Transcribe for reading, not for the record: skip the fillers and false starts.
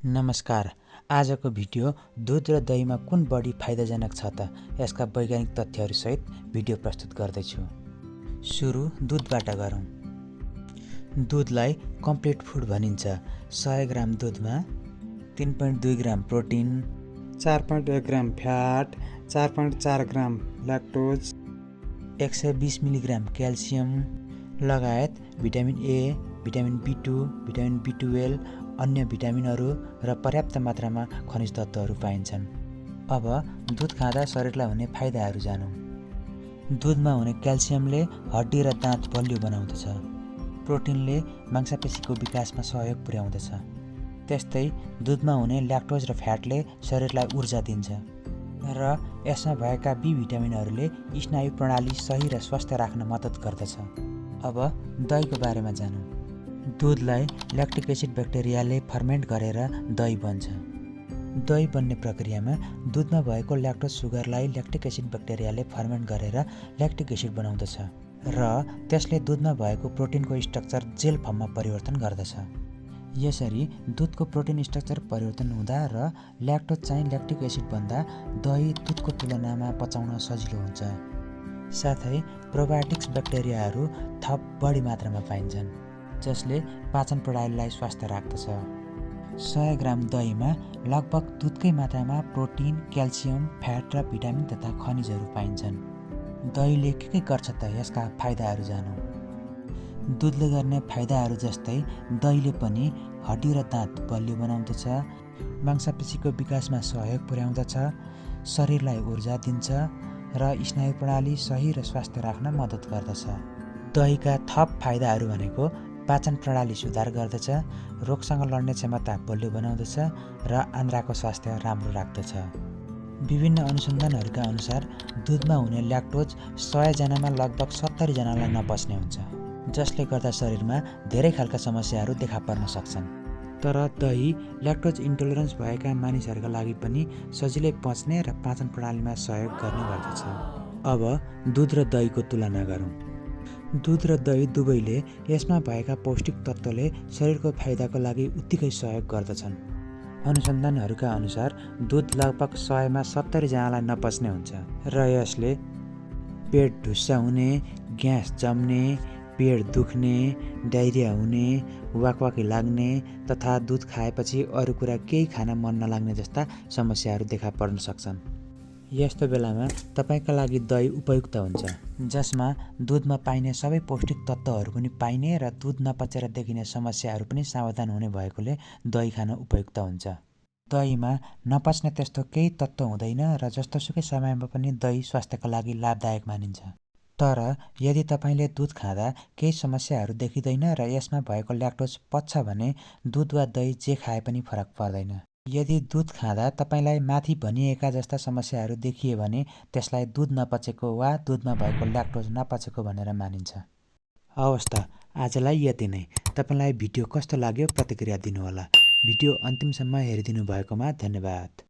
नमस्कार। आजको भिडियो दुध र दहीमा कुन बढी फाइदाजनक छ त यसका वैज्ञानिक तथ्यहरूसहित भिडियो प्रस्तुत गर्दैछु। सुरु दुधबाट गरौँ। दुधलाई कम्प्लिट फुड भनिन्छ। 100 ग्राम दुधमा 3.2 ग्राम प्रोटिन, 4.1 ग्राम फ्याट, 4.4 ग्राम ल्याक्टोज, 120 मिलिग्राम क्याल्सियम लगायत vitamin A, vitamin B2, vitamin B12, अन्य भिटामिनहरू र पर्याप्त मात्रामा खनिज तत्त्वहरू पाइन्छन्। अब दुध खाँदा शरीरलाई हुने फाइदाहरू जानौँ। दुधमा हुने क्याल्सियमले हड्डी र दाँत बलियो बनाउँदछ। प्रोटिनले मांसपेशीको विकासमा सहयोग पुर्याउँदछ। त्यस्तै दुधमा हुने ल्याक्टोज र फ्याटले शरीरलाई ऊर्जा दिन्छ र यसमा भएका बी भिटामिनहरूले स्नायु प्रणाली सही र स्वस्थ राख्न मद्दत गर्दछ। अब दहीको बारेमा जानौँ। दुधलाई ल्याक्टिक एसिड ब्याक्टेरियाले फर्मेन्ट गरेर दही बन्छ। दही बन्ने प्रक्रियामा दुधमा भएको ल्याक्टोज सुगरलाई ल्याक्टिक एसिड ब्याक्टेरियाले फर्मेन्ट गरेर ल्याक्टिक एसिड बनाउँदछ र त्यसले दुधमा भएको प्रोटिनको स्ट्रक्चर जेल फर्ममा परिवर्तन गर्दछ। यसरी दुधको प्रोटिन स्ट्रक्चर परिवर्तन हुँदा र ल्याक्टोज चाहिँ ल्याक्टिक एसिड बन्दा दही दुधको तुलनामा पचाउन सजिलो हुन्छ। साथै प्रोबायोटिक्स ब्याक्टेरियाहरू थप बढी मात्रामा पाइन्छन् जसले पाचन प्रणालीलाई स्वस्थ राख्दछ। 100 ग्राम दहीमा लगभग दुधकै मात्रामा प्रोटिन, क्याल्सियम, फ्याट र भिटामिन तथा खनिजहरू पाइन्छन्। दहीले के गर्छ त यसका फाइदाहरू जानौँ। दुधले गर्ने फाइदाहरू जस्तै दहीले पनि हड्डी र दाँत बलियो बनाउँदछ, मांसपेशीको विकासमा सहयोग पुर्याउँदछ, शरीरलाई ऊर्जा दिन्छ र स्नायु प्रणाली सही र स्वस्थ राख्न मद्दत गर्दछ। दहीका थप फाइदाहरू भनेको पाचन प्रणाली सुधार गर्दछ, रोगसँग लड्ने क्षमता बलियो बनाउँदछ र आन्द्राको स्वास्थ्य राम्रो राख्दछ। विभिन्न अनुसन्धानहरूका अनुसार दुधमा हुने ल्याक्टोज 100 जनामा लगभग 70 जनालाई नपच्ने हुन्छ, जसले गर्दा शरीरमा धेरै खालका समस्याहरू देखा पर्न सक्छन्। तर दही ल्याक्टोज इन्टोलरेन्स भएका मानिसहरूका लागि पनि सजिलै पच्ने र पाचन प्रणालीमा सहयोग गर्ने गर्दछ। अब दुध र दहीको तुलना गरौँ। दुध र दही दुवैले यसमा भएका पौष्टिक तत्त्वले शरीरको फाइदाको लागि उत्तिकै सहयोग गर्दछन्। अनुसन्धानहरूका अनुसार दुध लगभग 100 मा 70 जनालाई नपच्ने हुन्छ र यसले पेट ढुस्सा हुने, ग्यास जम्ने, पेट दुख्ने, डायरिया हुने, वाकवाकी लाग्ने तथा दुध खाएपछि अरू कुरा केही खान मन नलाग्ने जस्ता समस्याहरू देखा पर्न सक्छन्। यस्तो बेलामा तपाईँका लागि दही उपयुक्त हुन्छ, जसमा दुधमा पाइने सबै पौष्टिक तत्त्वहरू पनि पाइने र दुध नपचेर देखिने समस्याहरू पनि समाधान हुने भएकोले दही खान उपयुक्त हुन्छ। दहीमा नपच्ने त्यस्तो केही तत्त्व हुँदैन र जस्तोसुकै समयमा पनि दही स्वास्थ्यका लागि लाभदायक मानिन्छ। तर यदि तपाईँले दुध खाँदा केही समस्याहरू देखिँदैन र यसमा भएको ल्याक्टोज पच्छ भने दुध वा दही जे खाए पनि फरक पर्दैन। यदि दुध खाँदा तपाईँलाई माथि भनिएका जस्ता समस्याहरू देखिए भने त्यसलाई दुध नपचेको वा दुधमा भएको ल्याक्टोज नपचेको भनेर मानिन्छ। हवस् त, आजलाई यति नै। तपाईँलाई भिडियो कस्तो लाग्यो प्रतिक्रिया दिनुहोला। भिडियो अन्तिमसम्म हेरिदिनु भएकोमा धन्यवाद।